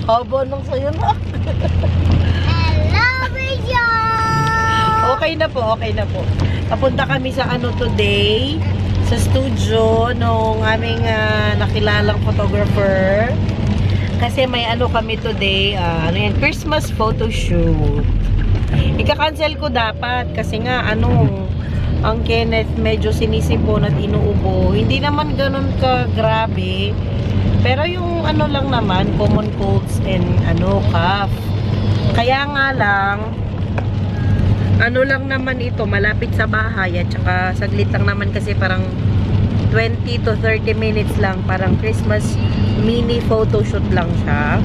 Haba nang sa'yo na. Hello, video! Okay na po, okay na po. Napunta kami sa ano today, sa studio nung aming nakilalang photographer. Kasi may ano kami today, ano yan, Christmas photo shoot. Ika-cancel ko dapat kasi nga ano, ang Kenneth medyo sinisipon at inuubo. Hindi naman ganun ka grabe. Pero yung ano lang naman, common colds and ano, cough. Kaya nga lang, ano lang naman ito, malapit sa bahay at saka saglit lang naman kasi parang 20 to 30 minutes lang, parang Christmas mini photoshoot lang siya.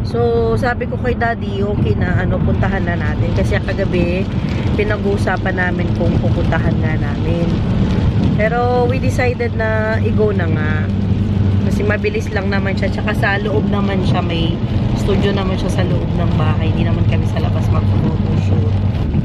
So, sabi ko kay Daddy, okay na, ano, puntahan na natin. Kasi kagabi, pinag-uusapan namin kung pupuntahan nga namin. Pero, we decided na i-go na nga. Kasi mabilis lang naman siya. Tsaka sa loob naman siya, may studio naman siya sa loob ng bahay. Hindi naman kami sa labas mag-photoshoot.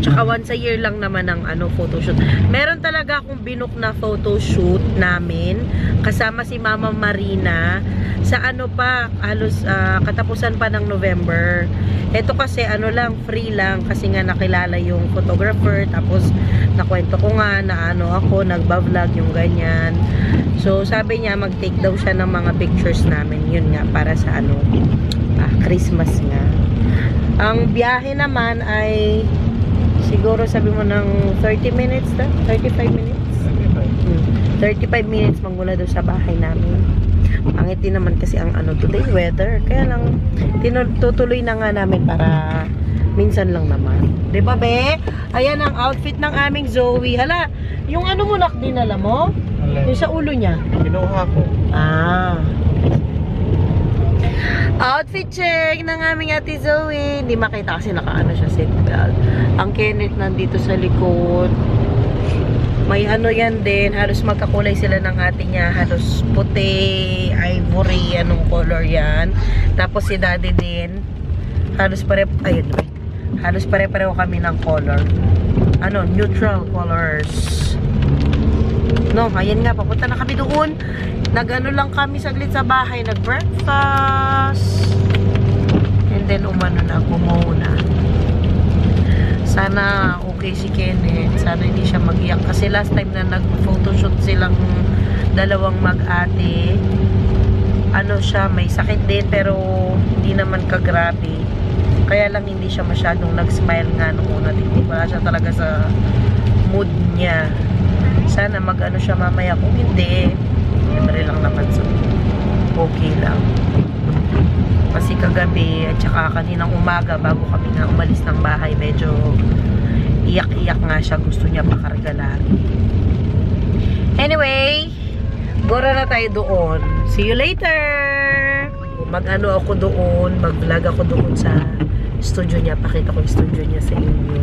Tsaka once a year lang naman ang ano, photoshoot. Meron talaga akong binook na photoshoot namin kasama si Mama Marina sa ano pa, halos katapusan pa ng November. Ito kasi ano lang, free lang kasi nga nakilala yung photographer, tapos nakwento ko nga na ano ako, nagba-vlog yung ganyan. So sabi niya mag-take daw siya ng mga pictures namin, yun nga para sa ano, Christmas nga. Ang biyahe naman ay siguro sabi mo ng 30 minutes na? 35 minutes? 35 minutes magmula doon sa bahay namin. Pangit din naman kasi ang ano today, weather. Kaya lang, tutuloy na nga namin para minsan lang naman. Diba, be? Ayan ang outfit ng aming Zoe. Hala, yung ano mo nak dinala mo? Yung sa ulo niya? Kinuha ko. Outfit check ng aming ate Zoe. Hindi makita kasi nakaano siya seatbelt. Ang Kenneth nandito sa likod. May ano yan din. Halos magkakulay sila ng ate niya. Halos puti, ivory, anong color yan. Tapos si Daddy din. Halos ayun. Halos pare-pareho kami ng color. Ano, neutral colors. No, ayan nga, papunta na kami doon. Nag-ano lang kami saglit sa bahay, nag-breakfast. And then umano na, muna. Sana okay si Kenneth. Sana hindi siya mag-iyak. Kasi last time na nag-photoshoot silang dalawang mag-ate, ano siya, may sakit din pero hindi naman kagrabe. Kaya lang hindi siya masyadong nag-smile nga nung una. Wala siya talaga sa mood niya. Sana mag-ano siya mamaya. Kung hindi, libre lang naman. So, okay lang. Kasi kagabi at saka kaninang umaga bago kami nga umalis ng bahay, medyo iyak-iyak nga siya. Gusto niya pakarga lagi. Anyway, gora na tayo doon. See you later! Mag-ano ako doon, mag-vlog ako doon sa studio niya. Pakita ko yung studio niya sa inyo.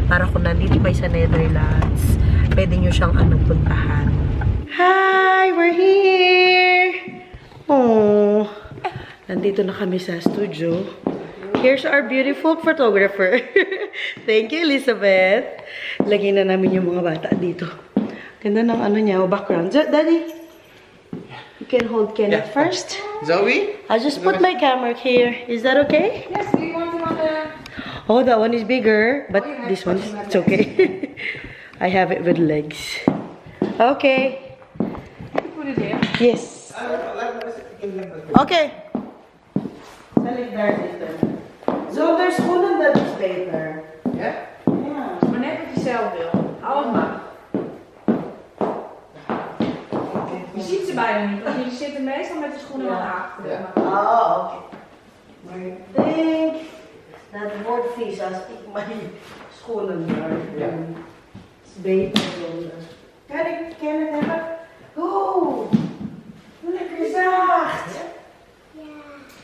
Para kung nandito kayo sa Netherlands, pwede nyo siyang puntahan. Hi! We're here! Oh, nandito na kami sa studio. Here's our beautiful photographer. Thank you, Elizabeth. Lagyan na namin yung mga bata dito. Ganda ng ano niya, background. Daddy, you can hold Kenneth first. Zoe? I'll just put my camera here. Is that okay? Yes, do you want to Oh, that one is bigger, but this one, it's okay. I have it with legs. Okay. put it here? Yes. Okay. So there's one in that is beter. Ja? Ja. Maar net wat je zelf wil. Hou het maar. Je ziet ze bijna niet, want die zitten meestal met de schoenen naar achter. Ja. Oh, okay. Maar ik denk dat het woord vies als ik mijn schoenen draag. Ja. Het is beter dan... Kan ik het hebben? Oh, lekker zacht.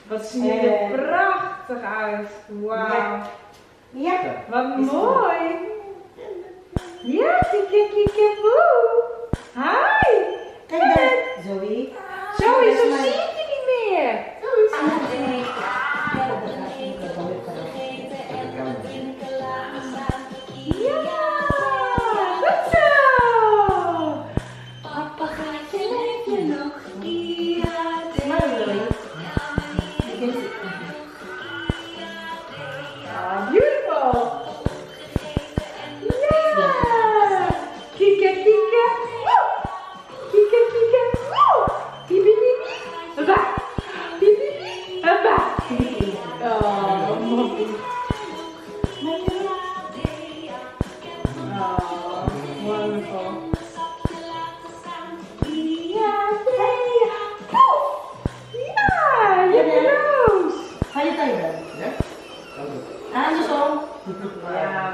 Wat zien jullie er prachtig uit. Wauw. Ja. Wat mooi. Ja, kikikikeboe. Hi. Kijk daar, Zoe. Zoe, zo zie ik je niet meer. Ja, goed zo. Papa gaat je leven nog. Smile, Zoe. You can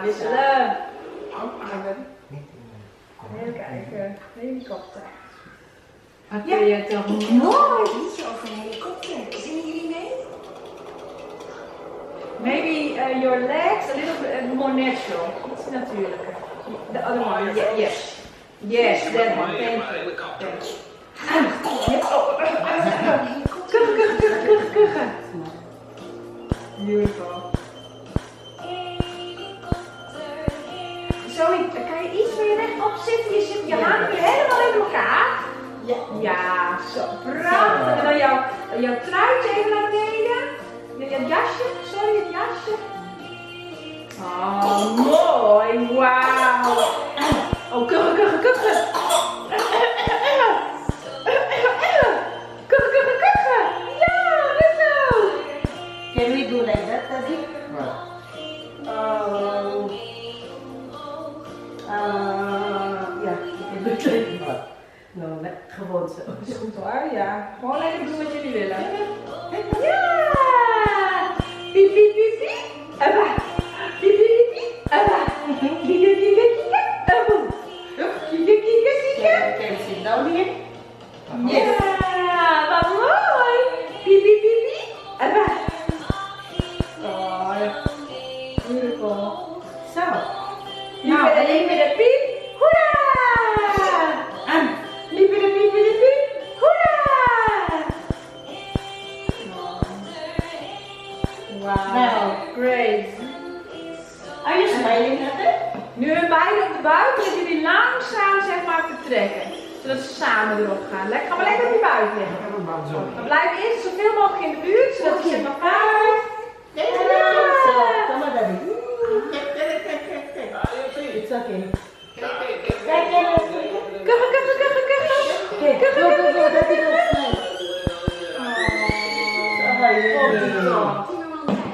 wisselen. Even kijken. Helikopter. Wat kun je toch mooi? Liedje over een helikopter. Zingen jullie mee? Maybe your legs a little bit more natural. Iets natuurlijker. The other one. Yes. Yes, that one. Thank you. Thanks. Kuchen. Beautiful. Zoe, kan je iets meer rechtop zitten? Je zit je handen weer helemaal in elkaar. Ja. Ja, zo prachtig. En dan jouw truitje even naar beneden. Je jasje, sorry, het jasje. Oh, mooi. Wauw. Oh, kuchen. Kuchen. Ja, net zo. Can we do like that, Daddy? Ja, ik doe het like that. No, gewoon zo. Dat is goed hoor, ja. Gewoon lekker doen wat jullie willen. Ja! Piep, piep, piep, piep. Abba. Piep, piep, piep. Abba. Kika, kika, kika. Abba. Kika, kika, kika. Can you sit down here? Ja, wat mooi. Piep, piep, piep, piep. Abba. Oh, beautiful. Zo. Nou, alleen met de piep. Hoera! Liep in de piep, in de piep. Hoera! Wow, Nou. great. Are you smiling at it? Nu hun beiden op de buik, dat jullie langzaam zeg maar vertrekken. Zodat ze samen erop gaan. Ga maar lekker op je buik liggen. Maar blijf eerst zoveel mogelijk in de buurt, zodat ze zeg maar veilig. So, come on, Daddy. It's okay. Kuchen. Okay, go, Daddy, go smile.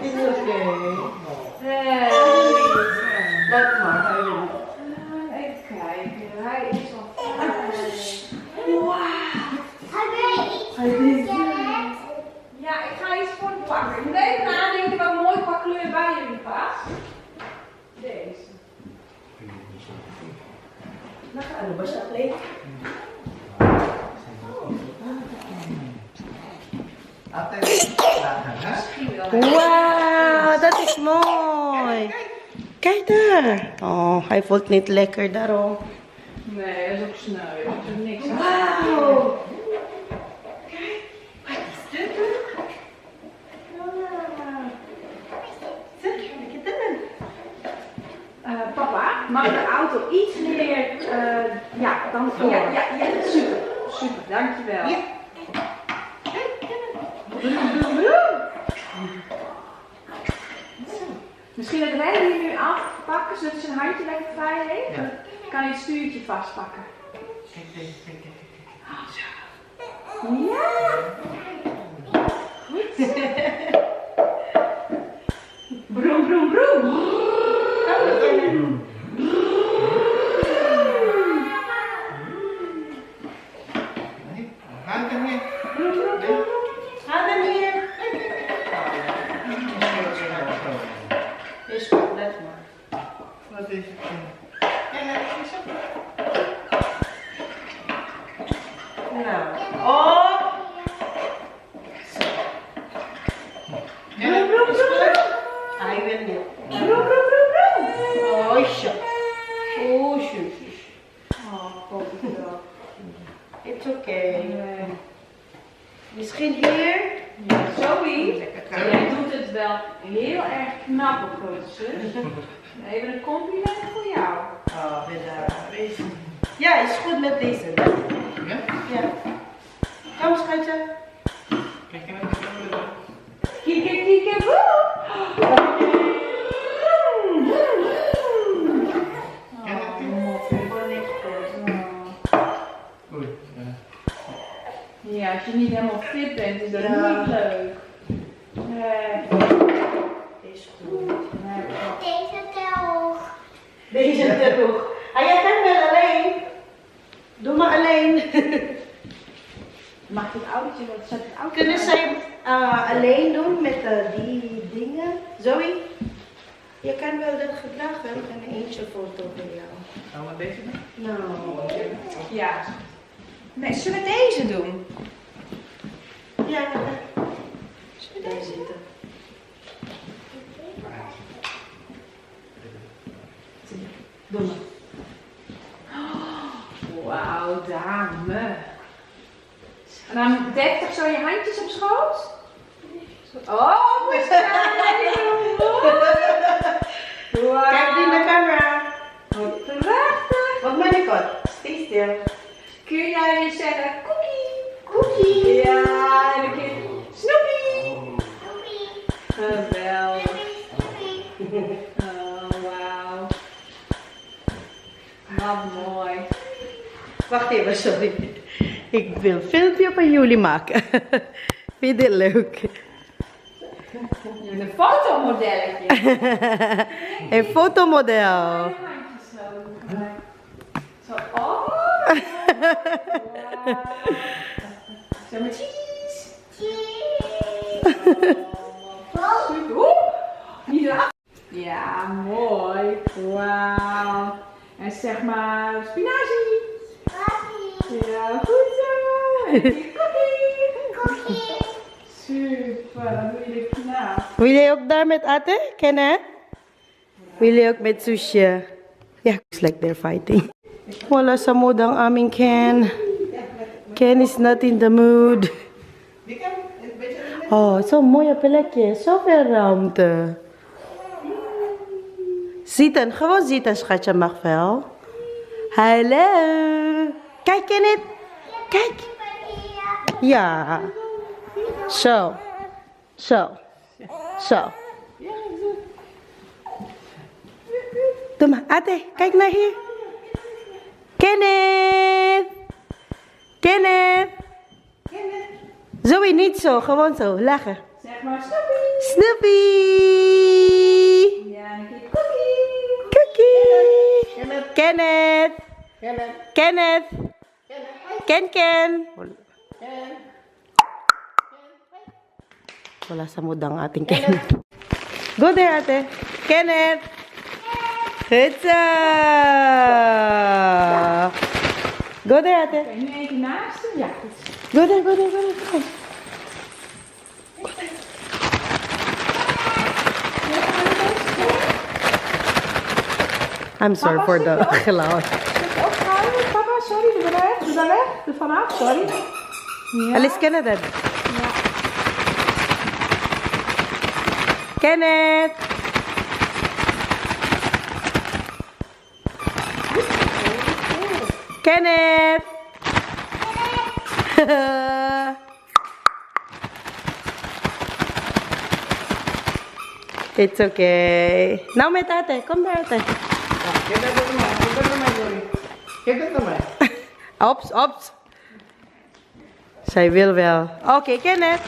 It's okay. That's more. Even kijken, hij is al fijn. Wauw. Ja, ik ga iets voor het pakken. Ik moet even nadenken wat mooi qua kleur bij jullie past. Deze. Ano ba siya, Clay? Wauw, dat is mooi. Kijk daar. Oh, hij voelt niet lekker daarom. Nee, dat is ook sneu. Er is niks aan. Wauw. Papa, mag de auto iets meer, ja, dan, ja, super, dankjewel. Ja. Misschien het rem hier nu afpakken, zodat hij zijn handje lekker vrij heeft. Dan kan hij het stuurtje vastpakken. Ja! Goed. Broem, broem, broem. Handen hier. Is goed, let maar. Wat is het? Nou. Oh. Broem, broem, broem, broem. Hij wil niet. Broem, broem, broem, broem. Oh, shit. Oh, shit. Oh, poppenvrouw. It's okay. Nee. Misschien hier. Ja, Zoe, jij doet het wel heel erg knap op grote zus. Even een compliment voor jou. Oh, bedankt. Ja, is goed met deze. Ja? Ja. Kom, schatje. Kijk even naar de camera. Kieken, kieken, woe! Ken het niet? Gewoon niks goed. Oei. Ja, als je niet helemaal fit bent, is dat Ja. niet leuk. Nee. Is goed. Nee. Deze te hoog. Deze te hoog. Ah, jij kan wel alleen. Doe maar alleen. Mag je het autootje wat zet het auto? Kunnen zij alleen doen met die dingen? Zoe? Je kan wel dat gedragen en eentje foto van jou. Gaan we deze doen? Nou. Ja. Nee, zullen we deze doen? Ja. Zullen we daar zitten? Doe maar. Wauw, dame. En dan deftig zo je handjes op schoot. Oh, we wow. Kijk in de camera. Wat prachtig. Wat mijn god. Stay still. Kun jij weer zeggen cookie? Cookie. Ja, en dan kun je Snoopy. Geweldig. Oh, wauw. Wat mooi. Wacht even, sorry. Ik wil een filmpje van jullie maken. Vind je dit leuk? Je bent een fotomodelletje. Een fotomodel. Handjes zo. Zo, oh. Wow. Zo met cheese. Super. Oeh, niet eraf. Ja, mooi. Wauw. En zeg maar spinazie. Ja, goed zo. En die cookie. Super, dan doe je dit knap. Wil jij ook daar met Ate? Kennen? Wil je ook met Susje? Ja, it's like they're fighting. Wala sa mood ang aming Ken. Ken is not in the mood. Oh, zo'n mooie plekje. Zoveel ruimte. Zitten, gewoon zitten, schatje, mag wel. Hallo. Kijk, Kenneth. Kijk. Ja. Zo. Zo. Zo. Doe maar, Ate, kijk naar hier. Kenneth. Kenneth. Zoe, niet zo, gewoon zo, lachen. Zeg maar Snoopy. Snoopy. Ja, en die cookie. Cookie. Kenneth. Kenneth. Ken. Wala sa mood ang ating Kenneth. Go there, ate. Kenneth. Good job. Go there, ate. Oké, nu even naast hem. Ja, goed. Go there, go there, go there. Go there. I'm sorry for the geluid. Ophouden, papa, sorry, doe maar weg. Doe daar weg. Doe vanaf, sorry. Ja. Alice, Kenneth. Kenneth. Kenneth. It's okay. Nou met ate, kom daar ate. Kijk dat naar mij. Kijk dat naar mij, Johnny. Kijk dat naar mij. Ops, ops. Zij wil wel. Oké, Kenneth.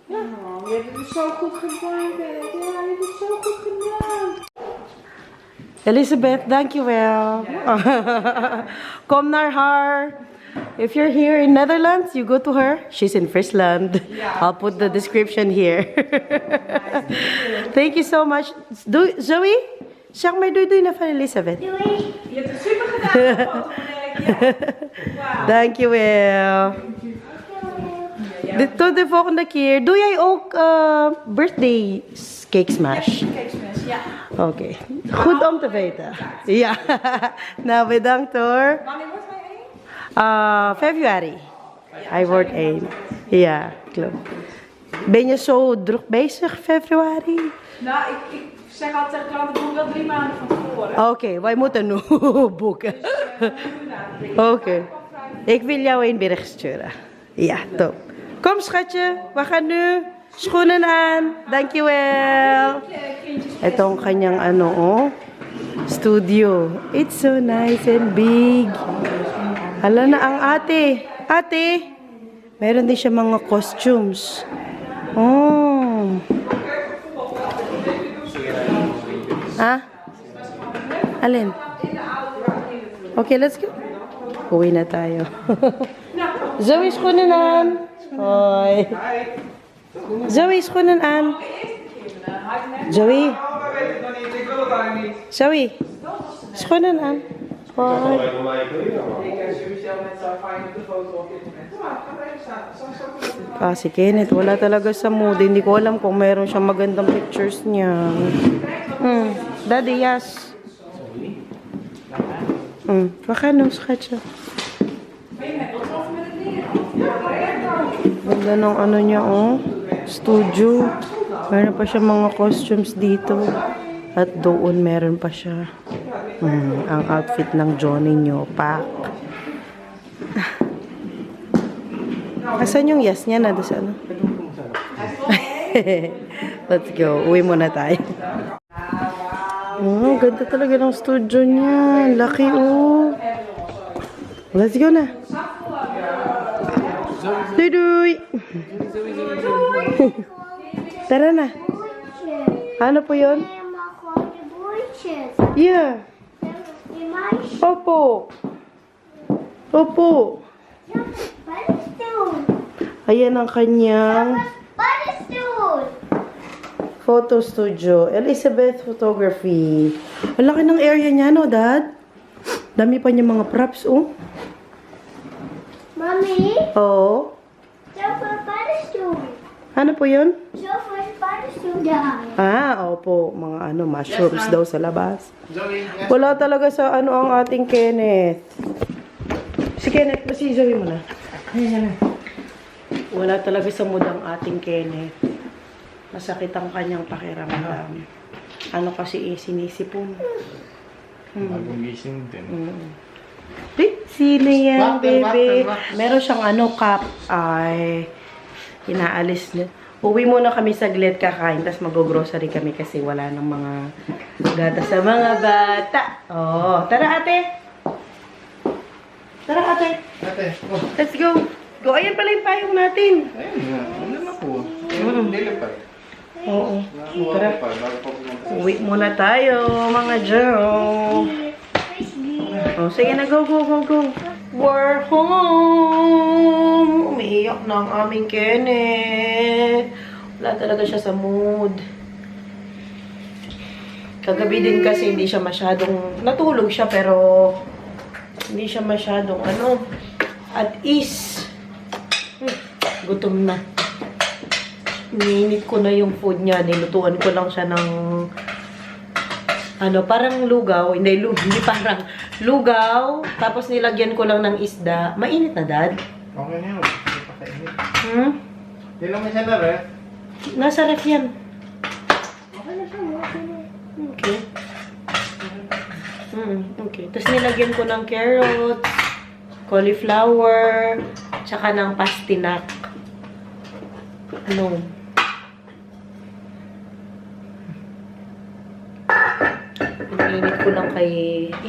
Oh, je hebt het zo goed gedaan, Bennett. Ja, je hebt het zo goed gedaan. Elizabeth, dankjewel. Kom naar haar. If you're here in Netherlands, you go to her. She's in Friesland. I'll put the description here. Thank you so much. Doei, Zoe, zeg maar doei naar van Elizabeth. Je hebt het super gedaan, fotomodelletje. Wauw. Dankjewel. Tot de volgende keer. Doe jij ook birthday cake smash? Cakesmess, ja. Oké, goed om te weten. Ja, nou bedankt hoor. Wanneer wordt hij 1? Februari. Hij wordt 1. Ja, klopt. Ben je zo druk bezig, februari? Nou, ik zeg altijd tegen klanten, ik moet wel 3 maanden van tevoren. Oké, wij moeten nu boeken. Oké. Ik wil jou een bericht sturen. Ja, top. Kom schatje, we gaan nu schoenen aan. Dankjewel. Ito ang kanyang ano, oh, studio. It's so nice and big. Hala na ang ate. Ate, meron din siya mga costumes. Oh. Ha? Alin? Okay, let's go. Uwi na tayo. Zoe, schoenen aan. Hoi. Zoe, schoenen aan. Zoe. Zoe. Schoenen aan. Hoi. Ik heb sowieso net zo fijn op de foto op internet. Maar ga even staan. Zo Si Kenneth, wala talaga sa mood. Hindi ko alam kung meron siyang magandang pictures niya. Daddy, yes. Makano, scratch. Ganda ng ano niya, oh. Studio. Meron pa siya mga costumes dito. At doon meron pa siya. Ang outfit ng Johnny nyo. Pak. Asan yung yes niya na? Doon sa ano? Let's go. Uwi muna tayo. Oh, ganda talaga ng studio niya. Laki, oh. Let's go na. Duy-duy! Tara na. Ano po yun? Yeah. Opo. Opo. Ayan ang kanyang photo studio. Elizabeth Photography. Ang laki ng area niya, no, Dad? Dami pa niya mga props, oh. Mommy, Oo. Sofa Butterstool. Ano po yun? Sofa Butterstool dyan. Opo. Mga ano, mushrooms daw sa labas. Wala talaga sa ano ang ating Kenneth. Si Kenneth, si Zoe mo na. Wala talaga sa mood ang ating Kenneth. Masakit ang kanyang pakiramdam. Ano kasi sinisipon. Bagong gising din. Sino yan, Bakit, baby? bakit? Meron siyang ano, cup. Ay, inaalis na. Uwi muna kami saglit kakain, tapos mag-grocery kami kasi wala nang mga gata sa mga bata. Oh, tara ate. Tara ate. Ate, oh. Let's go. Go. Ayan pala yung payong natin. Ayun nga. Ano na po? Dili pa. Oo. Nakuha Tara. ko pa. Bago pa pumunta. Uwi muna tayo, mga Joe. Oh, sige na, go, go, go, go. We're home. Umiiyak na ang aming Kenneth. Wala talaga siya sa mood. Kagabi din kasi hindi siya masyadong, natulog siya pero hindi siya masyadong ano, at ease. Gutom na. Ninit ko na yung food niya. Nilutuan ko lang siya ng ano, parang lugaw. Hindi parang lugaw. Tapos nilagyan ko lang ng isda. Mainit na, Dad? Okay na yun. Hindi pa kainit. Hindi naman siya na ref. Nasa ref yan. Okay. Okay. Tapos nilagyan ko ng carrots, cauliflower, tsaka ng pastinak. Ano?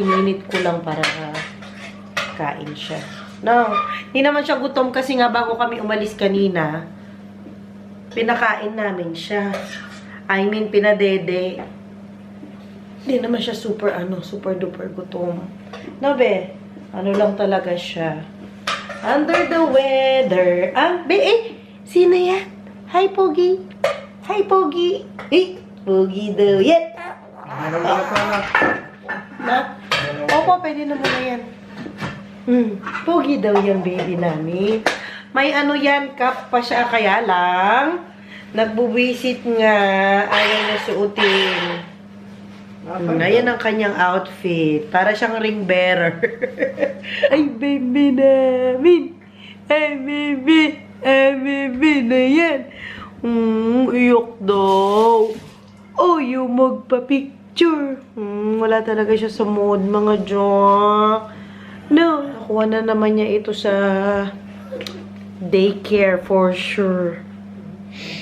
Ininit ko lang para kain siya. No, hindi naman siya gutom kasi nga bago kami umalis kanina, pinakain namin siya. I mean, pinadede. Hindi naman siya super duper gutom. No, be? Ano lang talaga siya. Under the weather. Sino yan? Hi, Pogi. Hi, Pogi. Pogi daw yan. Ano ba na pa Na? Opo, pwede naman na yan. Pogi daw yung baby namin. May ano yan, cup pa siya, kaya lang nagbubisit nga, ayaw na suotin. Ayan ang kanyang outfit. Para siyang ring bearer. Ay, baby namin. Ay, baby. Ay, baby na yan. Iyok daw. Oh, yung magpa-picture. Wala talaga siya sa mood, mga Jok. No, nakuha na naman niya ito sa daycare for sure.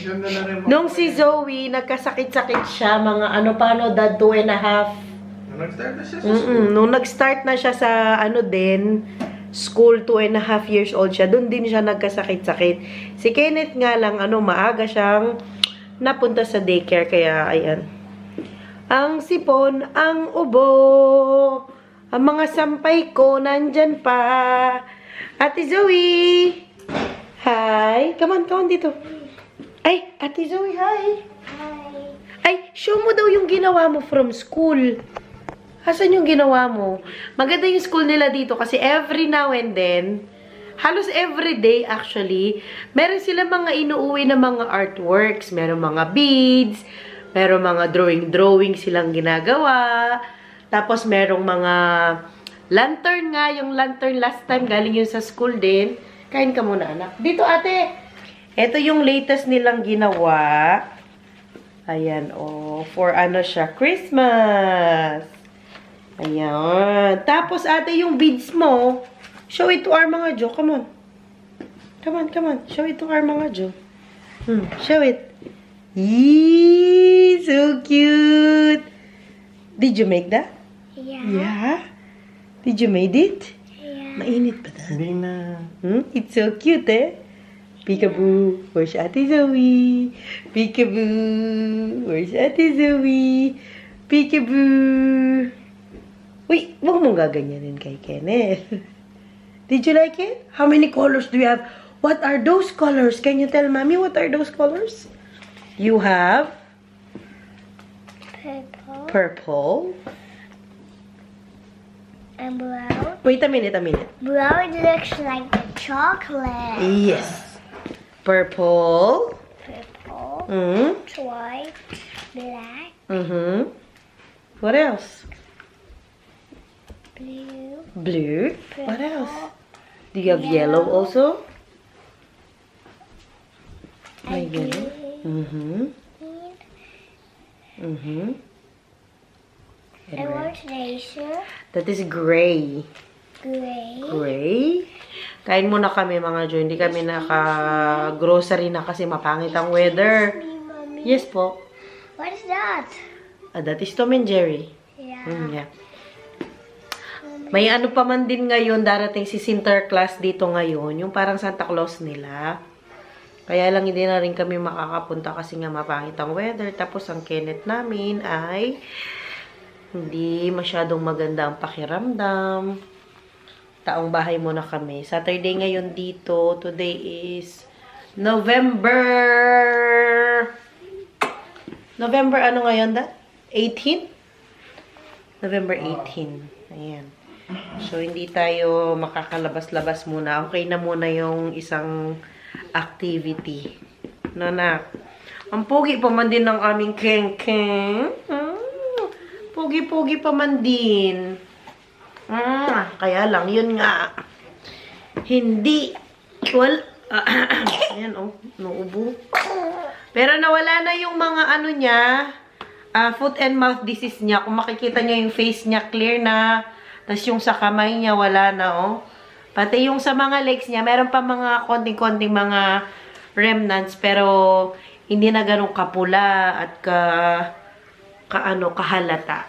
Ganda na rin. Nung si Zoe, nagkasakit-sakit siya, mga ano paano, dad 2.5. Nag-start na siya sa school. Nung nag-start na siya sa ano din, school, 2.5 years old siya, doon din siya nagkasakit-sakit. Si Kenneth nga lang, maaga siyang napunta sa daycare, kaya ayan. Ang sipon, ang ubo, ang mga sampay ko, nandyan pa. Ate Zoe! Hi! Come on dito. Ay, Ate Zoe, hi! Hi. Ay, show mo daw yung ginawa mo from school. Asan yung ginawa mo? Maganda yung school nila dito kasi every now and then, halos every day actually, meron sila mga inuuwi na mga artworks. Meron mga beads, meron mga drawing silang ginagawa. Tapos merong mga lantern nga, yung lantern last time galing yun sa school din. Kain ka muna, anak. Dito, ate. Ito yung latest nilang ginawa. Ayan, oh. For ano siya, Christmas. Ayan. Tapos, ate, yung beads mo, show it to our mga Jo. Come on. Come on, come on. Show it to our mga Jo. Show it. Yee, so cute. Did you make that? Yeah. Yeah. Did you made it? Yeah. Mainit pa na. Hindi na. It's so cute, eh? Peekaboo, where's Ate Zoe? Peekaboo, where's Ate Zoe? Peekaboo. Uy, huwag mong gaganyanin kay Kenneth. Did you like it? How many colors do you have? What are those colors? Can you tell Mommy what are those colors? You have Purple purple. and brown. Wait a minute, a minute. Brown looks like the chocolate. Yes. Purple. Purple, white, black, What else? blue, Blue. What purple, else? Do you have yellow also? May and yellow. green. And And red. what's laser? That is gray. Gray. Gray. Kain muna kami mga Jo. Hindi kami naka-grocery na kasi mapangit ang weather. Mommy. Yes po. What is that? That is Tom and Jerry. Yeah. Yeah. May ano pa man din ngayon, darating si Sinterklaas dito ngayon. Yung parang Santa Claus nila. Kaya lang hindi na rin kami makakapunta kasi nga mapangit ang weather. Tapos ang Kenneth namin ay hindi masyadong maganda ang pakiramdam. Taong bahay muna kami. Saturday ngayon dito. Today is November ano ngayon da? 18? November 18. Ayan. So, hindi tayo makakalabas-labas muna. Okay na muna yung isang activity. No, na. Ang pogi pa man din ng aming keng-keng. Pogi-pogi pa man din. Kaya lang, yun nga. Hindi. Well, ayan, oh. Nauubo. Pero nawala na yung mga ano niya, foot and mouth disease niya. Kung makikita niya yung face niya, clear na. Tapos yung sa kamay niya, wala na, oh. Pati yung sa mga legs niya, meron pa mga konting-konting mga remnants. Pero, hindi na ganun kapula at kahalata.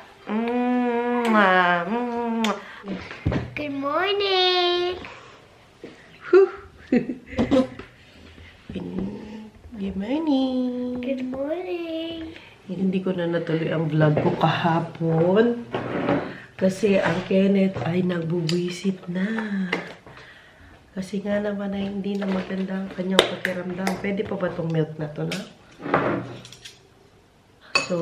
Good morning. Good morning. Good morning. Hindi ko na natuloy ang vlog ko kahapon. Kasi ang Kenneth ay nagbubuisit na. Kasi nga naman ay hindi na maganda ang kanyang pakiramdam. Pwede pa ba itong milk na to na? So,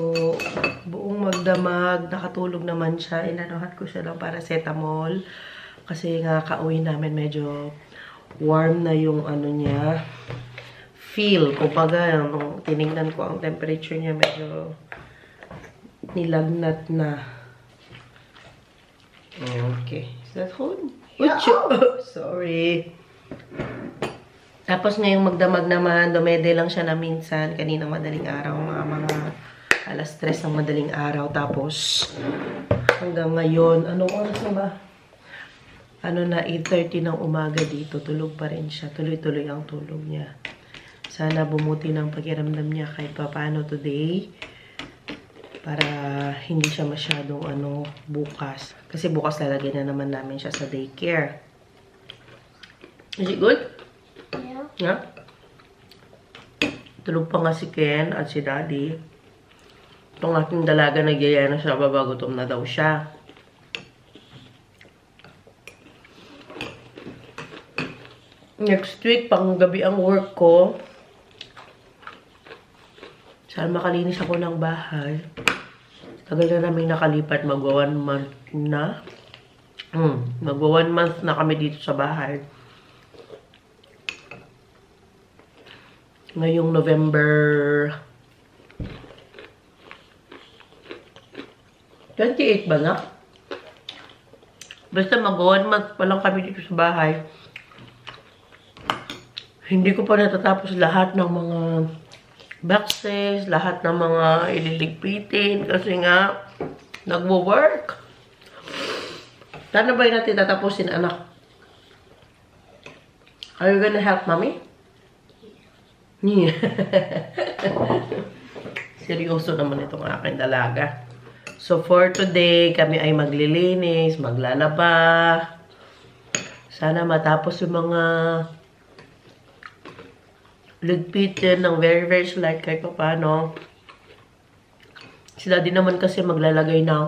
buong magdamag, nakatulog naman siya. Inanuhat ko siya ng paracetamol. Kasi nga kauwi namin medyo warm na yung ano niya. Feel. Kumbaga, nung tinignan ko ang temperature niya, medyo nilagnat na. Okay. Is that hold? Sorry. Tapos ngayong magdamag naman, dumede lang siya na minsan. Kaninang madaling araw, mga alas 3 ng madaling araw. Tapos, hanggang ngayon, anong oras na ba? Ano na, 8:30 ng umaga dito. Tulog pa rin siya. Tuloy-tuloy ang tulog niya. Sana bumuti ng pakiramdam niya kahit paano today. Para hindi siya masyadong bukas. Kasi bukas lalagay na naman namin siya sa daycare. Is it good? Yeah. Yeah? Tulog pa nga si Ken at si Daddy. Itong aking dalaga nagyaya na siya, babagutom na daw siya. Next week, pang gabi ang work ko. Sana makalinis ako ng bahay. Tagal na namin nakalipat. Magwa 1 month na. Magwa 1 month na kami dito sa bahay. Ngayong November 28 ba na? Basta magwa 1 month pa lang kami dito sa bahay. Hindi ko pa natatapos lahat ng mga boxes, lahat ng mga ililigpitin kasi nga nagwo-work. Sana ba natin tatapusin, anak? Are you gonna help, mommy? Yeah. Seryoso naman itong aking dalaga. So, for today, kami ay maglilinis, maglalaba. Sana matapos yung mga ligpitin ng very slight kahit pa paano. Sila din naman kasi maglalagay ng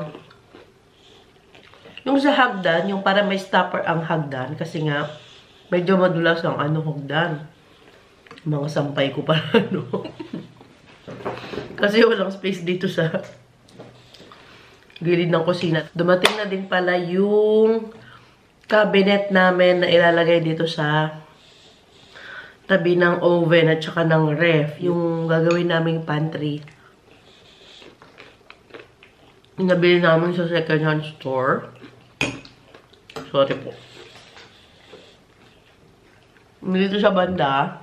yung sa hagdan, yung para may stopper ang hagdan kasi nga medyo madulas ang hagdan. Mga sampay ko pa kasi walang space dito sa gilid ng kusina. Dumating na din pala yung cabinet namin na ilalagay dito sa tabi ng oven at saka ng ref. Yung gagawin naming pantry. Nabili namin sa second-hand store. Sorry po. Dito sa banda.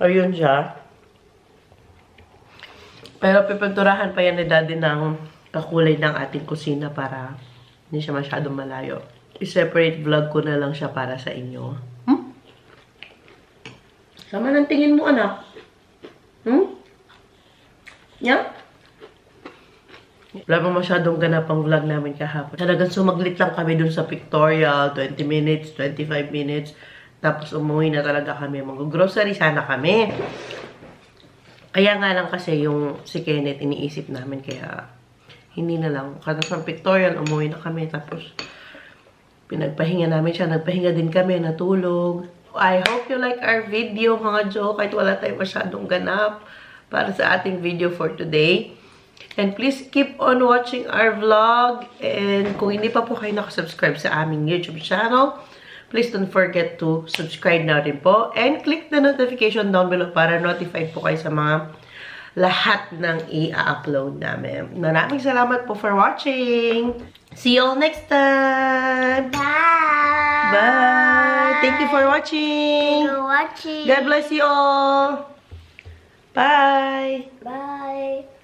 Ayun siya. Pero pipinturahan pa yan ni Daddy ng kakulay ng ating kusina para hindi siya masyadong malayo. I-separate vlog ko na lang siya para sa inyo. Sama ng tingin mo, anak. Yeah? Wala pa masyadong ganap ang vlog namin kahapon. Talagang sumaglit lang kami dun sa pictorial. 20 minutes, 25 minutes. Tapos umuwi na talaga kami. Mag-grocery sana kami. Kaya nga lang kasi yung si Kenneth iniisip namin. Kaya hindi na lang. Kada sa pictorial, umuwi na kami. Tapos pinagpahinga namin siya. Nagpahinga din kami. Natulog. I hope you like our video mga Jo. Kahit wala tayong masyadong ganap para sa ating video for today. And please keep on watching our vlog. And kung hindi pa po kayo nakasubscribe sa aming YouTube channel, please don't forget to subscribe na rin po. And click the notification down below para notified po kayo sa mga lahat ng i-upload namin. Maraming salamat po for watching. See you all next time. Bye. Bye. Thank you for watching. Thank you for watching. God bless you all. Bye. Bye.